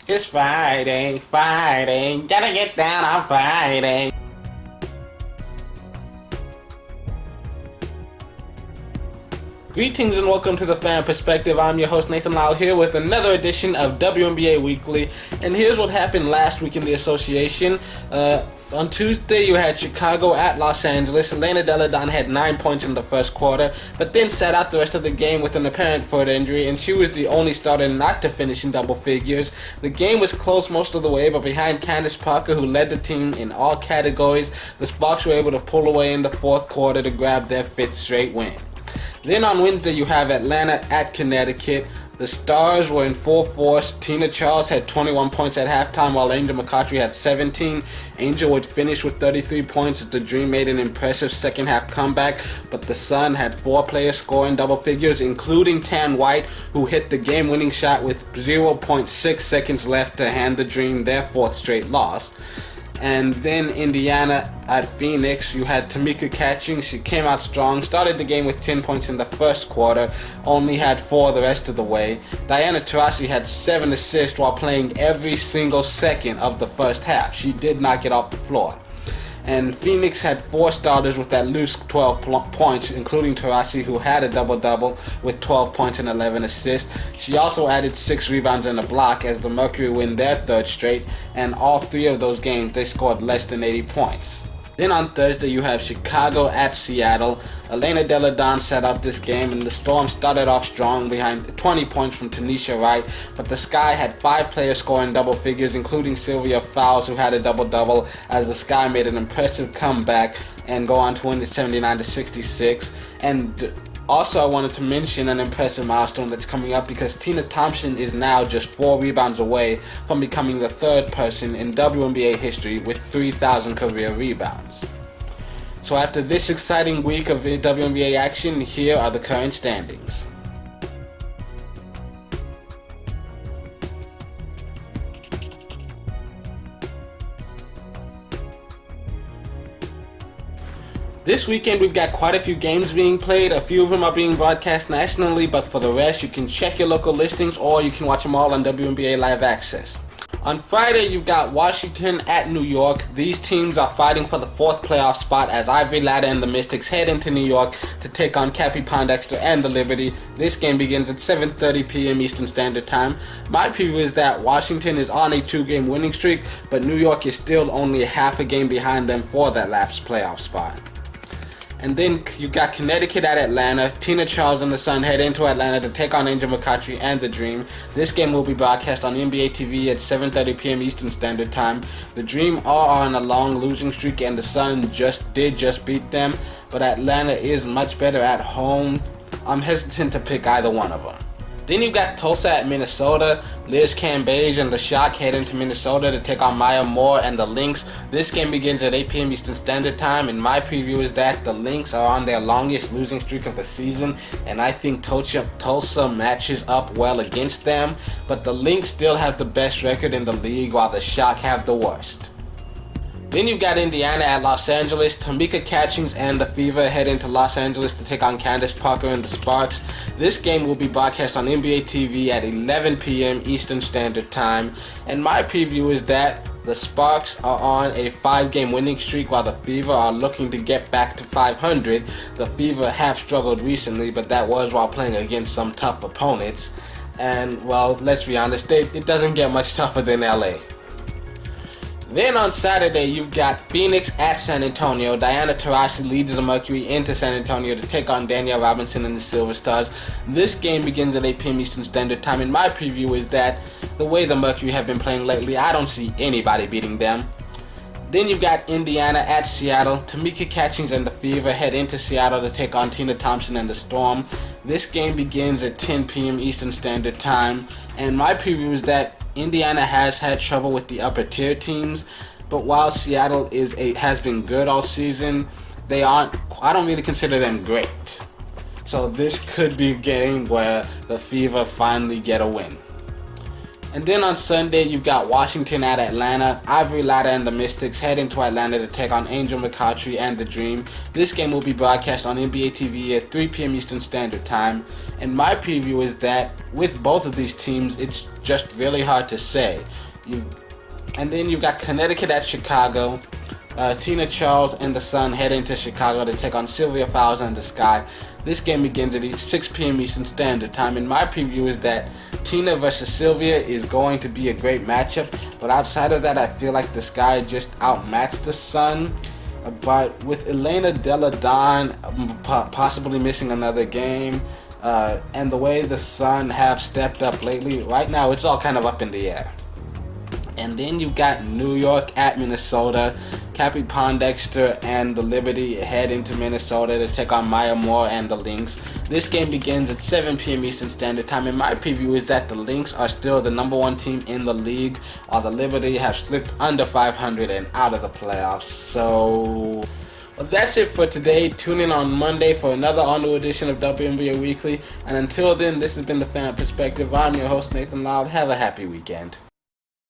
It's Friday, Friday, gotta get down on Friday. Greetings and welcome to the Fan Perspective. I'm your host Nathan Lyle here with another edition of WNBA Weekly. And here's what happened last week in the association. On Tuesday, you had Chicago at Los Angeles. Elena Delle Donne had 9 points in the first quarter, but then sat out the rest of the game with an apparent foot injury, and she was the only starter not to finish in double figures. The game was close most of the way, but behind Candace Parker, who led the team in all categories, the Sparks were able to pull away in the fourth quarter to grab their fifth straight win. Then on Wednesday, you have Atlanta at Connecticut. The Stars were in full force. Tina Charles had 21 points at halftime, while Angel McCoughtry had 17. Angel would finish with 33 points as the Dream made an impressive second-half comeback, but the Sun had 4 players scoring double figures, including Tan White, who hit the game-winning shot with 0.6 seconds left to hand the Dream their fourth straight loss. And then Indiana at Phoenix, you had Tamika Catchings. She came out strong, started the game with 10 points in the first quarter, only had 4 the rest of the way. Diana Taurasi had 7 assists while playing every single second of the first half. She did not get off the floor. And Phoenix had 4 starters with at least 12 points, including Taurasi, who had a double-double with 12 points and 11 assists. She also added 6 rebounds and a block as the Mercury win their third straight, and all 3 of those games they scored less than 80 points. Then on Thursday, you have Chicago at Seattle. Elena Delle Donne sat out this game, and the Storm started off strong behind 20 points from Tanisha Wright, but the Sky had 5 players scoring double figures, including Sylvia Fowles, who had a double-double, as the Sky made an impressive comeback and go on to win it 79-66. And also, I wanted to mention an impressive milestone that's coming up because Tina Thompson is now just 4 rebounds away from becoming the 3rd person in WNBA history with 3,000 career rebounds. So after this exciting week of WNBA action, here are the current standings. This weekend we've got quite a few games being played. A few of them are being broadcast nationally, but for the rest you can check your local listings or you can watch them all on WNBA Live Access. On Friday you've got Washington at New York. These teams are fighting for the 4th playoff spot as Ivory Latta and the Mystics head into New York to take on Cappy Pondexter and the Liberty. This game begins at 7:30 p.m. Eastern Standard Time. My preview is that Washington is on a 2-game winning streak, but New York is still only half a game behind them for that last playoff spot. And then you got Connecticut at Atlanta. Tina Charles and the Sun head into Atlanta to take on Angel McCoughtry and the Dream. This game will be broadcast on NBA TV at 7:30 p.m. Eastern Standard Time. The Dream are on a long losing streak and the Sun just beat them, but Atlanta is much better at home. I'm hesitant to pick either one of them. Then you got Tulsa at Minnesota. Liz Cambage and the Shock head into Minnesota to take on Maya Moore and the Lynx. This game begins at 8 p.m. Eastern Standard Time, and my preview is that the Lynx are on their longest losing streak of the season, and I think Tulsa matches up well against them, but the Lynx still have the best record in the league while the Shock have the worst. Then you've got Indiana at Los Angeles. Tamika Catchings and the Fever head into Los Angeles to take on Candace Parker and the Sparks. This game will be broadcast on NBA TV at 11 p.m. Eastern Standard Time. And my preview is that the Sparks are on a 5-game winning streak while the Fever are looking to get back to 500. The Fever have struggled recently, but that was while playing against some tough opponents. And, well, let's be honest, it doesn't get much tougher than LA. Then on Saturday, you've got Phoenix at San Antonio. Diana Taurasi leads the Mercury into San Antonio to take on Danielle Robinson and the Silver Stars. This game begins at 8 p.m. Eastern Standard Time, and my preview is that the way the Mercury have been playing lately, I don't see anybody beating them. Then you've got Indiana at Seattle. Tamika Catchings and the Fever head into Seattle to take on Tina Thompson and the Storm. This game begins at 10 p.m. Eastern Standard Time, and my preview is that Indiana has had trouble with the upper tier teams, but while Seattle has been good all season, I don't really consider them great. So this could be a game where the Fever finally get a win. And then on Sunday, you've got Washington at Atlanta. Ivory Latta and the Mystics head into Atlanta to take on Angel McCoughtry and the Dream. This game will be broadcast on NBA TV at 3 p.m. Eastern Standard Time. And my preview is that with both of these teams, it's just really hard to say. And then you've got Connecticut at Chicago. Tina Charles and the Sun head into Chicago to take on Sylvia Fowles and the Sky. This game begins at 6 p.m. Eastern Standard Time, and my preview is that Tina versus Sylvia is going to be a great matchup, but outside of that, I feel like the Sky just outmatched the Sun. But with Elena Delle Donne possibly missing another game, and the way the Sun have stepped up lately, right now it's all kind of up in the air. And then you got New York at Minnesota. Cappy Pondexter and the Liberty head into Minnesota to take on Maya Moore and the Lynx. This game begins at 7 p.m. Eastern Standard Time, and my preview is that the Lynx are still the number one team in the league, while the Liberty have slipped under 500 and out of the playoffs. So, well, that's it for today. Tune in on Monday for another all-new edition of WNBA Weekly. And until then, this has been the Fan Perspective. I'm your host, Nathan Lyle. Have a happy weekend.